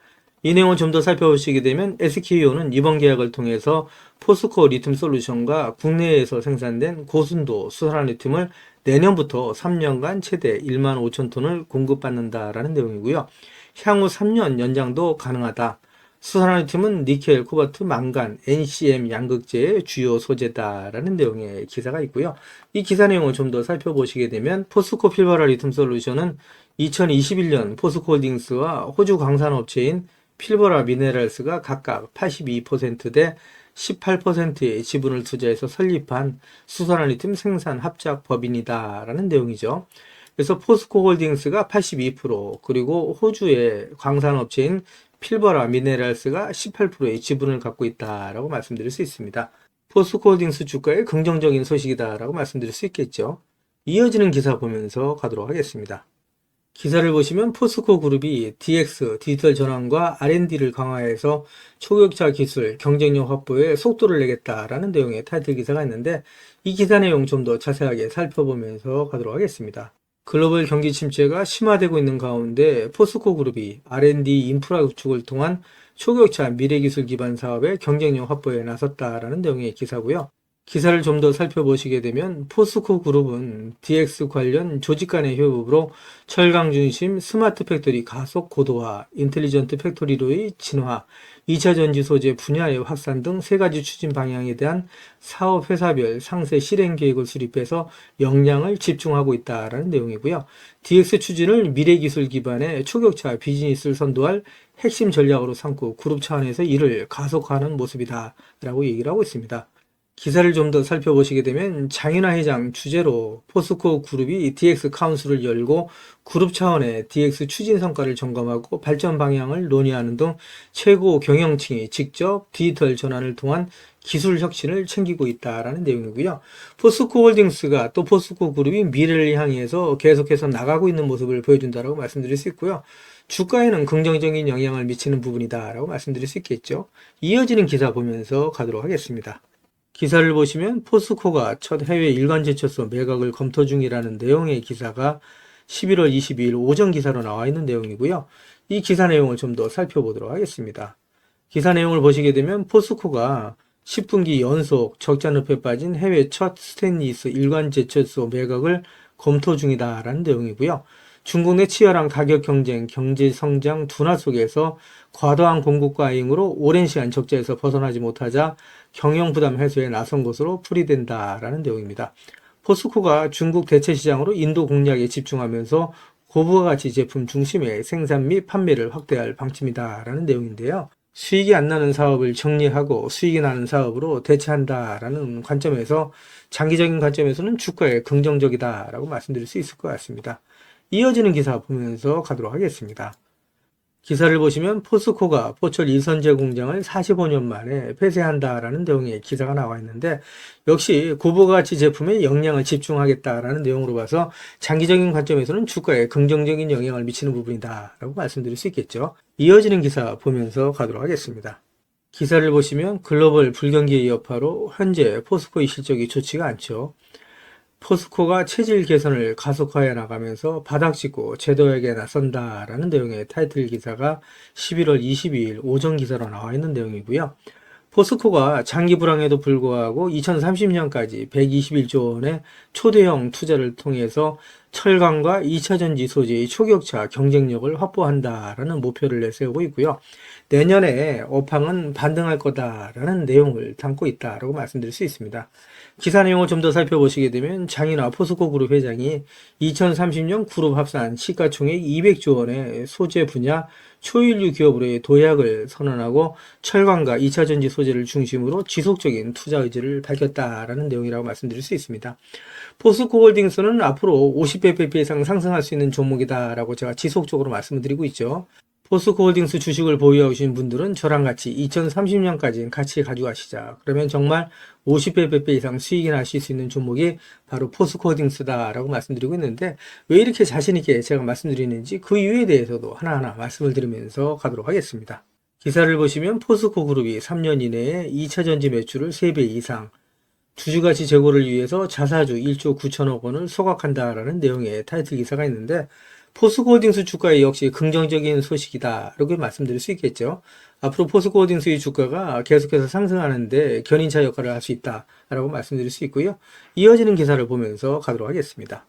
이 내용을 좀 더 살펴보시게 되면 SK온은 이번 계약을 통해서 포스코 리튬 솔루션과 국내에서 생산된 고순도 수산화 리튬을 내년부터 3년간 최대 1만 5천 톤을 공급받는다라는 내용이고요. 향후 3년 연장도 가능하다. 수산화 리튬은 니켈, 코발트, 망간, NCM 양극재의 주요 소재다라는 내용의 기사가 있고요. 이 기사 내용을 좀 더 살펴보시게 되면 포스코 필버라 리튬 솔루션은 2021년 포스코홀딩스와 호주 광산업체인 필버라 미네랄스가 각각 82%대 18%의 지분을 투자해서 설립한 수산화 리튬 생산 합작 법인이다라는 내용이죠. 그래서 포스코홀딩스가 82% 그리고 호주의 광산업체인 필버라 미네랄스가 18%의 지분을 갖고 있다라고 말씀드릴 수 있습니다. 포스코홀딩스 주가의 긍정적인 소식이다라고 말씀드릴 수 있겠죠. 이어지는 기사 보면서 가도록 하겠습니다. 기사를 보시면 포스코 그룹이 DX, 디지털 전환과 R&D를 강화해서 초격차 기술, 경쟁력 확보에 속도를 내겠다라는 내용의 타이틀 기사가 있는데 이 기사 내용 좀 더 자세하게 살펴보면서 가도록 하겠습니다. 글로벌 경기 침체가 심화되고 있는 가운데 포스코 그룹이 R&D 인프라 구축을 통한 초격차 미래기술 기반 사업의 경쟁력 확보에 나섰다라는 내용의 기사고요. 기사를 좀 더 살펴보시게 되면 포스코 그룹은 DX 관련 조직 간의 협업으로 철강 중심 스마트 팩토리 가속 고도화, 인텔리전트 팩토리로의 진화, 2차 전지 소재 분야의 확산 등 세 가지 추진 방향에 대한 사업 회사별 상세 실행 계획을 수립해서 역량을 집중하고 있다라는 내용이고요. DX 추진을 미래 기술 기반의 초격차 비즈니스를 선도할 핵심 전략으로 삼고 그룹 차원에서 이를 가속화하는 모습이다라고 얘기를 하고 있습니다. 기사를 좀 더 살펴보시게 되면 장윤하 회장 주재로 포스코 그룹이 DX 카운슬을 열고 그룹 차원의 DX 추진 성과를 점검하고 발전 방향을 논의하는 등 최고 경영층이 직접 디지털 전환을 통한 기술 혁신을 챙기고 있다라는 내용이고요. 포스코 홀딩스가 또 포스코 그룹이 미래를 향해서 계속해서 나가고 있는 모습을 보여준다라고 말씀드릴 수 있고요. 주가에는 긍정적인 영향을 미치는 부분이다라고 말씀드릴 수 있겠죠. 이어지는 기사 보면서 가도록 하겠습니다. 기사를 보시면 포스코가 첫 해외 일간 제철소 매각을 검토 중이라는 내용의 기사가 11월 22일 오전 기사로 나와 있는 내용이고요. 이 기사 내용을 좀 더 살펴보도록 하겠습니다. 기사 내용을 보시게 되면 포스코가 10분기 연속 적자 늪에 빠진 해외 첫 스테인리스 일간 제철소 매각을 검토 중이다라는 내용이고요. 중국 내 치열한 가격 경쟁, 경제 성장 둔화 속에서 과도한 공급 과잉으로 오랜 시간 적자에서 벗어나지 못하자 경영 부담 해소에 나선 것으로 풀이된다라는 내용입니다. 포스코가 중국 대체 시장으로 인도 공략에 집중하면서 고부가 가치 제품 중심의 생산 및 판매를 확대할 방침이다라는 내용인데요. 수익이 안 나는 사업을 정리하고 수익이 나는 사업으로 대체한다라는 관점에서 장기적인 관점에서는 주가에 긍정적이다라고 말씀드릴 수 있을 것 같습니다. 이어지는 기사 보면서 가도록 하겠습니다. 기사를 보시면 포스코가 포철 이선제 공장을 45년 만에 폐쇄한다라는 내용의 기사가 나와 있는데, 역시 고부가치 제품에 역량을 집중하겠다라는 내용으로 봐서 장기적인 관점에서는 주가에 긍정적인 영향을 미치는 부분이다라고 말씀드릴 수 있겠죠. 이어지는 기사 보면서 가도록 하겠습니다. 기사를 보시면 글로벌 불경기의 여파로 현재 포스코의 실적이 좋지가 않죠. 포스코가 체질 개선을 가속화해 나가면서 바닥짓고 재도약에 나선다라는 내용의 타이틀 기사가 11월 22일 오전 기사로 나와 있는 내용이고요. 포스코가 장기 불황에도 불구하고 2030년까지 121조 원의 초대형 투자를 통해서 철강과 2차전지 소재의 초격차 경쟁력을 확보한다라는 목표를 내세우고 있고요. 내년에 업황은 반등할 거다라는 내용을 담고 있다라고 말씀드릴 수 있습니다. 기사 내용을 좀 더 살펴보시게 되면 장인화 포스코 그룹 회장이 2030년 그룹 합산 시가총액 200조 원의 소재 분야 초일류 기업으로의 도약을 선언하고 철강과 2차전지 소재를 중심으로 지속적인 투자 의지를 밝혔다라는 내용이라고 말씀드릴 수 있습니다. 포스코홀딩스는 앞으로 50배 이상 상승할 수 있는 종목이다라고 제가 지속적으로 말씀을 드리고 있죠. 포스코홀딩스 주식을 보유하신 분들은 저랑 같이 2030년까지 같이 가져가시자. 그러면 정말 50배 이상 수익이 나실 수 있는 종목이 바로 포스코홀딩스다라고 말씀드리고 있는데, 왜 이렇게 자신있게 제가 말씀드리는지 그 이유에 대해서도 하나하나 말씀을 드리면서 가도록 하겠습니다. 기사를 보시면 포스코 그룹이 3년 이내에 2차전지 매출을 3배 이상, 주주가치 제고를 위해서 자사주 1조 9천억 원을 소각한다라는 내용의 타이틀 기사가 있는데, 포스코홀딩스 주가에 역시 긍정적인 소식이다 이렇게 말씀드릴 수 있겠죠. 앞으로 포스코홀딩스의 주가가 계속해서 상승하는데 견인차 역할을 할 수 있다라고 말씀드릴 수 있고요. 이어지는 기사를 보면서 가도록 하겠습니다.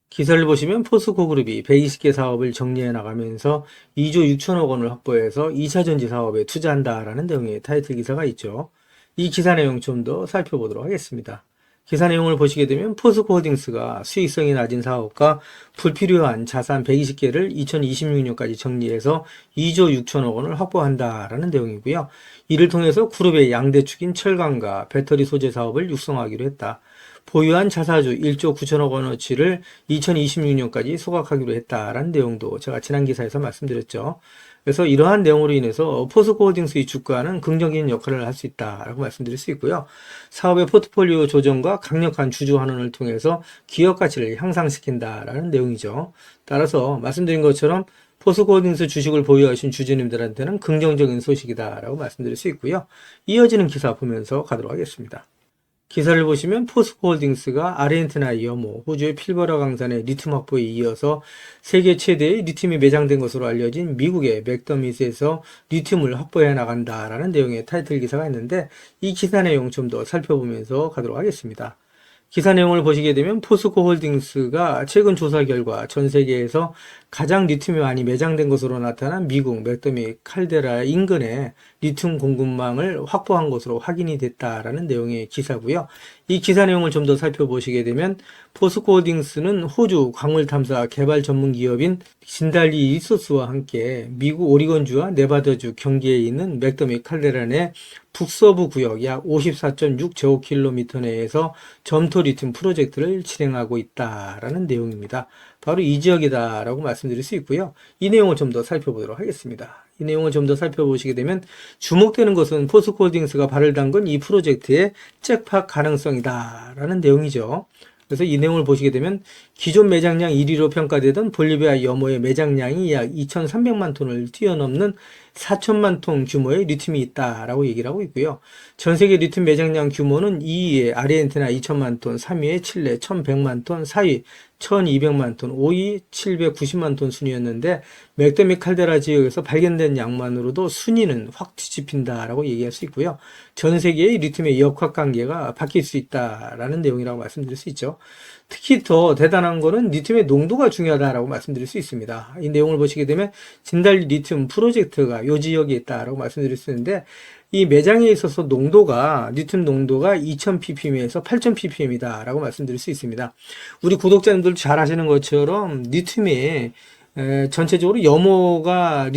기사를 보시면 포스코그룹이 120개 사업을 정리해 나가면서 2조 6천억 원을 확보해서 2차전지 사업에 투자한다라는 내용의 타이틀 기사가 있죠. 이 기사 내용 좀 더 살펴보도록 하겠습니다. 기사 내용을 보시게 되면 포스코홀딩스가 수익성이 낮은 사업과 불필요한 자산 120개를 2026년까지 정리해서 2조 6천억 원을 확보한다라는 내용이고요. 이를 통해서 그룹의 양대축인 철강과 배터리 소재 사업을 육성하기로 했다. 보유한 자사주 1조 9천억 원어치를 2026년까지 소각하기로 했다라는 내용도 제가 지난 기사에서 말씀드렸죠. 그래서 이러한 내용으로 인해서 포스코홀딩스의 주가는 긍정적인 역할을 할 수 있다라고 말씀드릴 수 있고요. 사업의 포트폴리오 조정과 강력한 주주 환원을 통해서 기업 가치를 향상시킨다라는 내용이죠. 따라서 말씀드린 것처럼 포스코홀딩스 주식을 보유하신 주주님들한테는 긍정적인 소식이다라고 말씀드릴 수 있고요. 이어지는 기사 보면서 가도록 하겠습니다. 기사를 보시면 포스코홀딩스가 아르헨티나의 여모, 호주의 필버라 강산의 리튬 확보에 이어서 세계 최대의 리튬이 매장된 것으로 알려진 미국의 맥더밋에서 리튬을 확보해 나간다라는 내용의 타이틀 기사가 있는데, 이 기사 내용 좀 더 살펴보면서 가도록 하겠습니다. 기사 내용을 보시게 되면 포스코홀딩스가 최근 조사 결과 전 세계에서 가장 리튬이 많이 매장된 것으로 나타난 미국 맥더밋 칼데라 인근에 리튬 공급망을 확보한 것으로 확인이 됐다라는 내용의 기사고요. 이 기사 내용을 좀 더 살펴보시게 되면 포스코홀딩스는 호주 광물탐사 개발 전문 기업인 진달리 리소스와 함께 미국 오리건주와 네바다주 경계에 있는 맥더밋 칼데라 내 북서부 구역 약 54.6제곱킬로미터 내에서 점토 리튬 프로젝트를 진행하고 있다라는 내용입니다. 바로 이 지역이다라고 말씀드릴 수 있고요. 이 내용을 좀 더 살펴보도록 하겠습니다. 이 내용을 좀 더 살펴보시게 되면 주목되는 것은 포스코홀딩스가 발을 담근 이 프로젝트의 잭팟 가능성이다라는 내용이죠. 그래서 이 내용을 보시게 되면 기존 매장량 1위로 평가되던 볼리비아 여모의 매장량이 약 2,300만 톤을 뛰어넘는 4천만 톤 규모의 리튬이 있다라고 얘기를 하고 있고요. 전 세계 리튬 매장량 규모는 2위에 아르헨티나 2천만 톤, 3위에 칠레 1,100만 톤, 4위 1,200만 톤, 5위 790만 톤 순이었는데, 맥더밋 칼데라 지역에서 발견된 양만으로도 순위는 확 뒤집힌다라고 얘기할 수 있고요. 전 세계의 리튬의 역학 관계가 바뀔 수 있다라는 내용이라고 말씀드릴 수 있죠. 특히 더 대단한 거는 리튬의 농도가 중요하다라고 말씀드릴 수 있습니다. 이 내용을 보시게 되면 진달리 리튬 프로젝트가 요 지역에 있다라고 말씀드릴 수 있는데, 이 매장에 있어서 리튬 농도가 2000ppm에서 8000ppm이다라고 말씀드릴 수 있습니다. 우리 구독자님들 잘 아시는 것처럼 리튬의 전체적으로 염호가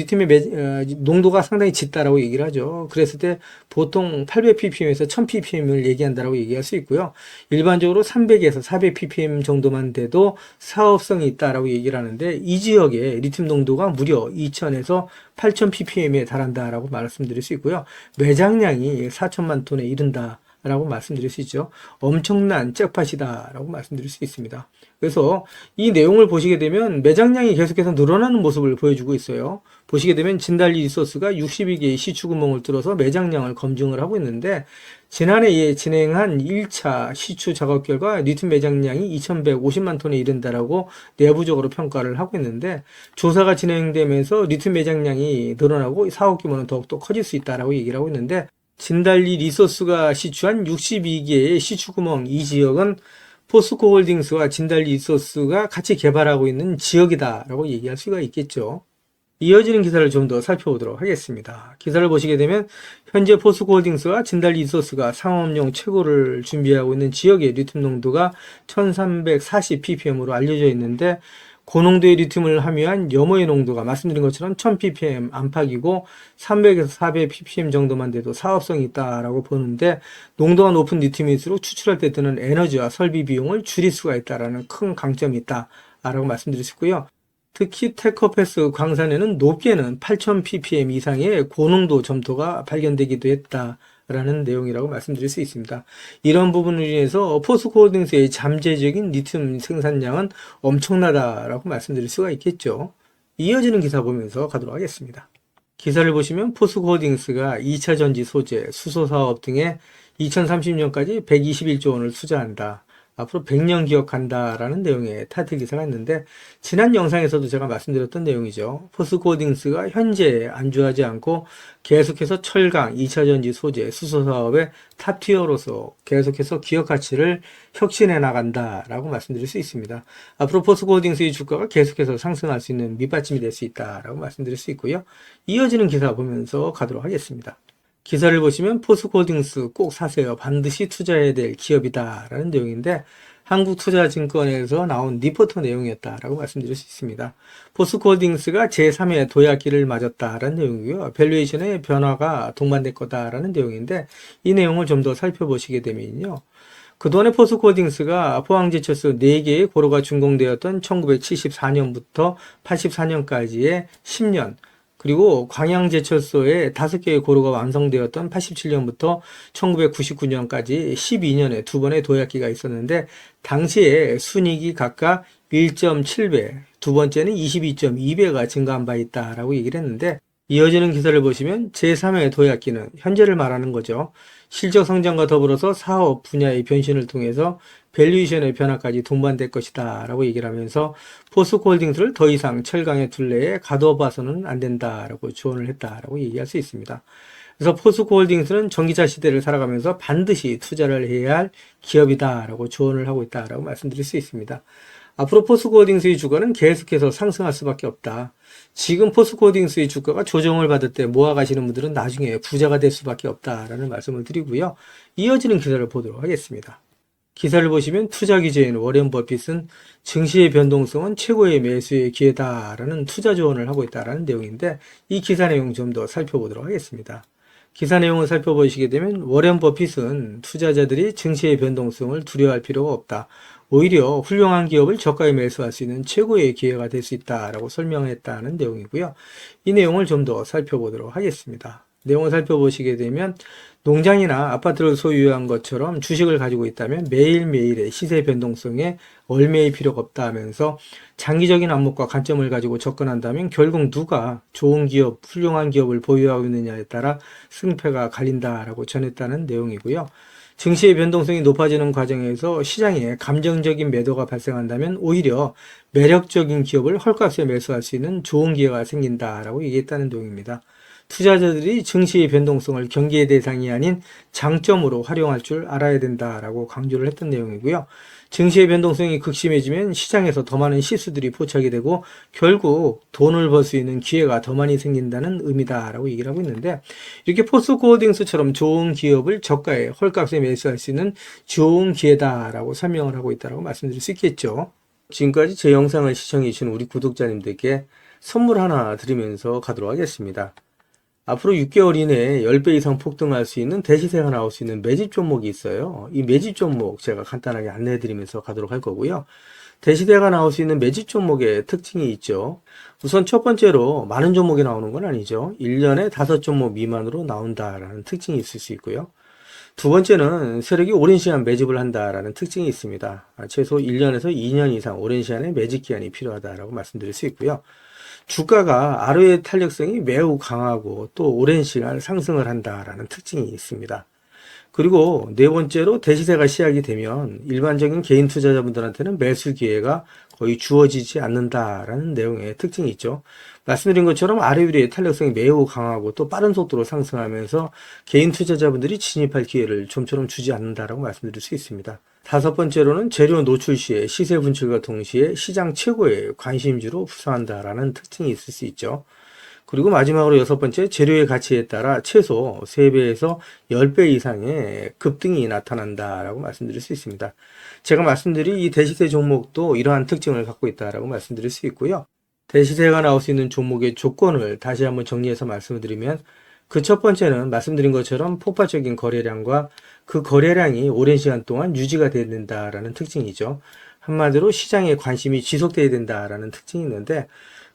농도가 상당히 짙다라고 얘기를 하죠. 그랬을 때 보통 800ppm에서 1000ppm을 얘기한다라고 얘기할 수 있고요. 일반적으로 300에서 400ppm 정도만 돼도 사업성이 있다라고 얘기를 하는데, 이 지역에 리튬 농도가 무려 2000에서 8000ppm에 달한다라고 말씀드릴 수 있고요. 매장량이 4천만 톤에 이른다 라고 말씀드릴 수 있죠. 엄청난 잭팟이다 라고 말씀드릴 수 있습니다. 그래서 이 내용을 보시게 되면 매장량이 계속해서 늘어나는 모습을 보여주고 있어요. 보시게 되면 진달리 리소스가 62개의 시추구멍을 뚫어서 매장량을 검증을 하고 있는데, 지난해에 진행한 1차 시추 작업 결과 리튬 매장량이 2150만 톤에 이른다라고 내부적으로 평가를 하고 있는데, 조사가 진행되면서 리튬 매장량이 늘어나고 사업 규모는 더욱더 커질 수 있다라고 얘기를 하고 있는데, 진달리 리소스가 시추한 62개의 시추구멍, 이 지역은 포스코홀딩스와 진달리 리소스가 같이 개발하고 있는 지역이다라고 얘기할 수가 있겠죠. 이어지는 기사를 좀 더 살펴보도록 하겠습니다. 기사를 보시게 되면 현재 포스코홀딩스와 진달리 리소스가 상업용 최고를 준비하고 있는 지역의 리튬 농도가 1340ppm으로 알려져 있는데, 고농도의 리튬을 함유한 염호의 농도가 말씀드린 것처럼 1000ppm 안팎이고 300에서 400ppm 정도만 돼도 사업성이 있다라고 보는데, 농도가 높은 리튬일수록 추출할 때 드는 에너지와 설비 비용을 줄일 수가 있다라는 큰 강점이 있다라고 말씀드릴 수 있고요. 특히 테커패스 광산에는 높게는 8000ppm 이상의 고농도 점토가 발견되기도 했다라는 내용이라고 말씀드릴 수 있습니다. 이런 부분을 인해서 포스코홀딩스의 잠재적인 리튬 생산량은 엄청나다라고 말씀드릴 수가 있겠죠. 이어지는 기사 보면서 가도록 하겠습니다. 기사를 보시면 포스코홀딩스가 2차 전지 소재, 수소 사업 등에 2030년까지 121조 원을 투자한다. 앞으로 100년 기억한다라는 내용의 타이틀 기사가 있는데, 지난 영상에서도 제가 말씀드렸던 내용이죠. 포스코홀딩스가 현재 안주하지 않고 계속해서 철강, 2차전지 소재, 수소 사업의 탑티어로서 계속해서 기업 가치를 혁신해 나간다라고 말씀드릴 수 있습니다. 앞으로 포스코홀딩스의 주가가 계속해서 상승할 수 있는 밑받침이 될 수 있다라고 말씀드릴 수 있고요. 이어지는 기사 보면서 가도록 하겠습니다. 기사를 보시면 포스코홀딩스 꼭 사세요. 반드시 투자해야 될 기업이다 라는 내용인데, 한국투자증권에서 나온 리포터 내용이었다라고 말씀드릴 수 있습니다. 포스코홀딩스가 제3의 도약기를 맞았다라는 내용이고요. 밸류에이션의 변화가 동반될 거다라는 내용인데, 이 내용을 좀 더 살펴보시게 되면요. 그동안에 포스코홀딩스가 포항제철소 4개의 고로가 준공되었던 1974년부터 84년까지의 10년, 그리고 광양제철소에 5개의 고로가 완성되었던 87년부터 1999년까지 12년에 2번의 도약기가 있었는데, 당시에 순이익이 각각 1.7배, 두 번째는 22.2배가 증가한 바 있다라고 얘기를 했는데, 이어지는 기사를 보시면 제3의 도약기는 현재를 말하는 거죠. 실적 성장과 더불어서 사업 분야의 변신을 통해서 밸류에이션의 변화까지 동반될 것이다 라고 얘기를 하면서 포스코홀딩스를 더 이상 철강의 둘레에 가둬봐서는 안 된다라고 조언을 했다라고 얘기할 수 있습니다. 그래서 포스코홀딩스는 전기차 시대를 살아가면서 반드시 투자를 해야 할 기업이다라고 조언을 하고 있다라고 말씀드릴 수 있습니다. 앞으로 포스코홀딩스의 주가는 계속해서 상승할 수밖에 없다. 지금 포스코홀딩스의 주가가 조정을 받을 때 모아가시는 분들은 나중에 부자가 될 수밖에 없다라는 말씀을 드리고요. 이어지는 기사를 보도록 하겠습니다. 기사를 보시면 투자 기재인 워렌 버핏은 증시의 변동성은 최고의 매수의 기회다라는 투자 조언을 하고 있다라는 내용인데, 이 기사 내용 좀 더 살펴보도록 하겠습니다. 기사 내용을 살펴보시게 되면 워렌 버핏은 투자자들이 증시의 변동성을 두려워할 필요가 없다. 오히려 훌륭한 기업을 저가에 매수할 수 있는 최고의 기회가 될 수 있다라고 설명했다는 내용이고요. 이 내용을 좀 더 살펴보도록 하겠습니다. 내용을 살펴보시게 되면, 농장이나 아파트를 소유한 것처럼 주식을 가지고 있다면 매일매일의 시세 변동성에 얽매일 필요가 없다 하면서, 장기적인 안목과 관점을 가지고 접근한다면 결국 누가 좋은 기업, 훌륭한 기업을 보유하고 있느냐에 따라 승패가 갈린다라고 전했다는 내용이고요. 증시의 변동성이 높아지는 과정에서 시장에 감정적인 매도가 발생한다면 오히려 매력적인 기업을 헐값에 매수할 수 있는 좋은 기회가 생긴다라고 얘기했다는 내용입니다. 투자자들이 증시의 변동성을 경계의 대상이 아닌 장점으로 활용할 줄 알아야 된다라고 강조를 했던 내용이고요. 증시의 변동성이 극심해지면 시장에서 더 많은 실수들이 포착이 되고 결국 돈을 벌 수 있는 기회가 더 많이 생긴다는 의미다라고 얘기를 하고 있는데, 이렇게 포스코홀딩스처럼 좋은 기업을 저가에 헐값에 매수할 수 있는 좋은 기회다라고 설명을 하고 있다고 말씀드릴 수 있겠죠. 지금까지 제 영상을 시청해 주신 우리 구독자님들께 선물 하나 드리면서 가도록 하겠습니다. 앞으로 6개월 이내에 10배 이상 폭등할 수 있는 대시세가 나올 수 있는 매집 종목이 있어요. 이 매집 종목 제가 간단하게 안내해 드리면서 가도록 할 거고요. 대시세가 나올 수 있는 매집 종목의 특징이 있죠. 우선 첫 번째로 많은 종목이 나오는 건 아니죠. 1년에 5종목 미만으로 나온다라는 특징이 있을 수 있고요. 두 번째는 세력이 오랜 시간 매집을 한다라는 특징이 있습니다. 최소 1년에서 2년 이상 오랜 시간의 매집 기간이 필요하다라고 말씀드릴 수 있고요. 주가가 ROE 탄력성이 매우 강하고 또 오랜 시간 상승을 한다라는 특징이 있습니다. 그리고 네 번째로 대시세가 시작이 되면 일반적인 개인 투자자분들한테는 매수 기회가 거의 주어지지 않는다라는 내용의 특징이 있죠. 말씀드린 것처럼 ROE의 탄력성이 매우 강하고 또 빠른 속도로 상승하면서 개인 투자자분들이 진입할 기회를 좀처럼 주지 않는다라고 말씀드릴 수 있습니다. 다섯 번째로는 재료 노출 시에 시세 분출과 동시에 시장 최고의 관심주로 부상한다라는 특징이 있을 수 있죠. 그리고 마지막으로 여섯 번째, 재료의 가치에 따라 최소 3배에서 10배 이상의 급등이 나타난다라고 말씀드릴 수 있습니다. 제가 말씀드린 이 대시세 종목도 이러한 특징을 갖고 있다라고 말씀드릴 수 있고요. 대시세가 나올 수 있는 종목의 조건을 다시 한번 정리해서 말씀을 드리면, 그 첫 번째는 말씀드린 것처럼 폭발적인 거래량과 그 거래량이 오랜 시간 동안 유지가 돼야 된다라는 특징이죠. 한마디로 시장의 관심이 지속돼야 된다라는 특징이 있는데,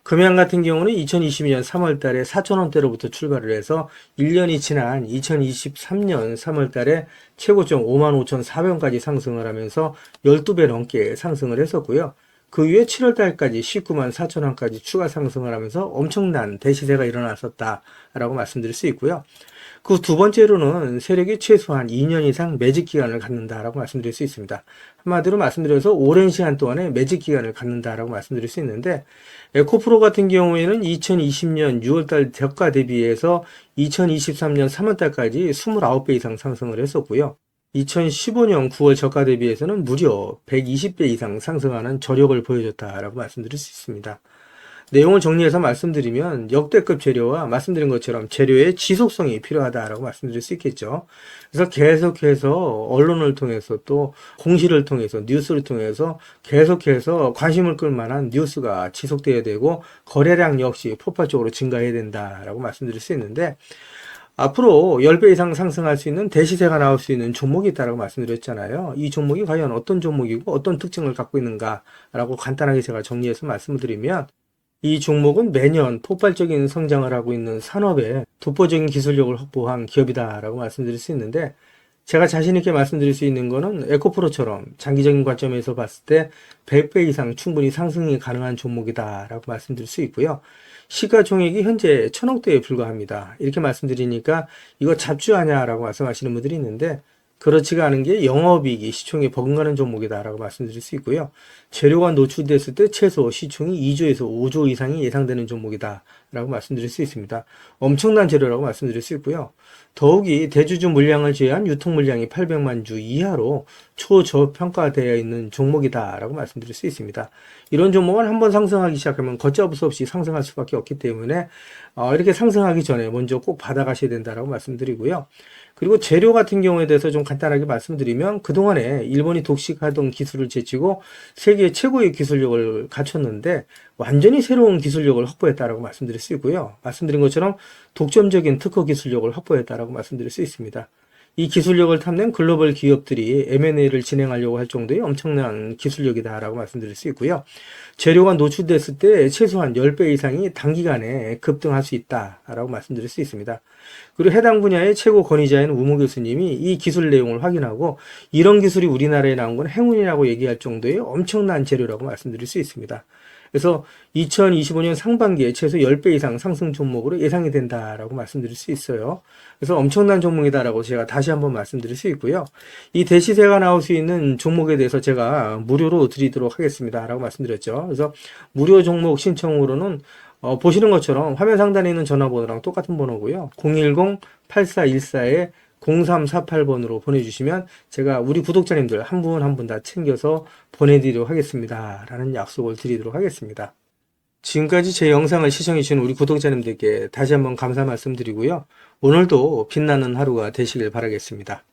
금양 같은 경우는 2022년 3월 달에 4,000원대로부터 출발을 해서 1년이 지난 2023년 3월 달에 최고점 55,400원까지 상승을 하면서 12배 넘게 상승을 했었고요. 그 이후에 7월 달까지 194,000원까지 추가 상승을 하면서 엄청난 대시세가 일어났었다라고 말씀드릴 수 있고요. 그 두 번째로는 세력이 최소한 2년 이상 매집 기간을 갖는다라고 말씀드릴 수 있습니다. 한마디로 말씀드려서 오랜 시간 동안에 매집 기간을 갖는다라고 말씀드릴 수 있는데, 에코프로 같은 경우에는 2020년 6월달 저가 대비해서 2023년 3월달까지 29배 이상 상승을 했었고요. 2015년 9월 저가 대비해서는 무려 120배 이상 상승하는 저력을 보여줬다라고 말씀드릴 수 있습니다. 내용을 정리해서 말씀드리면 역대급 재료와 말씀드린 것처럼 재료의 지속성이 필요하다라고 말씀드릴 수 있겠죠. 그래서 계속해서 언론을 통해서 또 공시를 통해서 뉴스를 통해서 계속해서 관심을 끌 만한 뉴스가 지속돼야 되고 거래량 역시 폭발적으로 증가해야 된다라고 말씀드릴 수 있는데, 앞으로 10배 이상 상승할 수 있는 대시세가 나올 수 있는 종목이 있다고 말씀드렸잖아요. 이 종목이 과연 어떤 종목이고 어떤 특징을 갖고 있는가라고 간단하게 제가 정리해서 말씀을 드리면, 이 종목은 매년 폭발적인 성장을 하고 있는 산업에 독보적인 기술력을 확보한 기업이다라고 말씀드릴 수 있는데, 제가 자신 있게 말씀드릴 수 있는 거는 에코프로처럼 장기적인 관점에서 봤을 때 100배 이상 충분히 상승이 가능한 종목이다라고 말씀드릴 수 있고요. 시가총액이 현재 1,000억대에 불과합니다. 이렇게 말씀드리니까 이거 잡주하냐라고 말씀하시는 분들이 있는데, 그렇지가 않은 게 영업이익이 시총에 버금가는 종목이다라고 말씀드릴 수 있고요. 재료가 노출됐을 때 최소 시총이 2조에서 5조 이상이 예상되는 종목이다라고 말씀드릴 수 있습니다. 엄청난 재료라고 말씀드릴 수 있고요. 더욱이 대주주 물량을 제외한 유통 물량이 800만 주 이하로 초저평가되어 있는 종목이다라고 말씀드릴 수 있습니다. 이런 종목은 한번 상승하기 시작하면 걷잡을 수 없이 상승할 수밖에 없기 때문에 이렇게 상승하기 전에 먼저 꼭 받아가셔야 된다라고 말씀드리고요. 그리고 재료 같은 경우에 대해서 좀 간단하게 말씀드리면, 그동안에 일본이 독식하던 기술을 제치고 세계 최고의 기술력을 갖췄는데 완전히 새로운 기술력을 확보했다라고 말씀드릴 수 있고요. 말씀드린 것처럼 독점적인 특허 기술력을 확보했다라고 말씀드릴 수 있습니다. 이 기술력을 탐낸 글로벌 기업들이 M&A를 진행하려고 할 정도의 엄청난 기술력이다라고 말씀드릴 수 있고요. 재료가 노출됐을 때 최소한 10배 이상이 단기간에 급등할 수 있다라고 말씀드릴 수 있습니다. 그리고 해당 분야의 최고 권위자인 우모 교수님이 이 기술 내용을 확인하고 이런 기술이 우리나라에 나온 건 행운이라고 얘기할 정도의 엄청난 재료라고 말씀드릴 수 있습니다. 그래서 2025년 상반기에 최소 10배 이상 상승 종목으로 예상이 된다라고 말씀드릴 수 있어요. 그래서 엄청난 종목이다라고 제가 다시 한번 말씀드릴 수 있고요. 이 대시세가 나올 수 있는 종목에 대해서 제가 무료로 드리도록 하겠습니다 라고 말씀드렸죠. 그래서 무료 종목 신청으로는 보시는 것처럼 화면 상단에 있는 전화번호랑 똑같은 번호고요. 010-8414-0348번으로 보내주시면 제가 우리 구독자님들 한 분 한 분 다 챙겨서 보내드리도록 하겠습니다. 라는 약속을 드리도록 하겠습니다. 지금까지 제 영상을 시청해주신 우리 구독자님들께 다시 한번 감사 말씀드리고요. 오늘도 빛나는 하루가 되시길 바라겠습니다.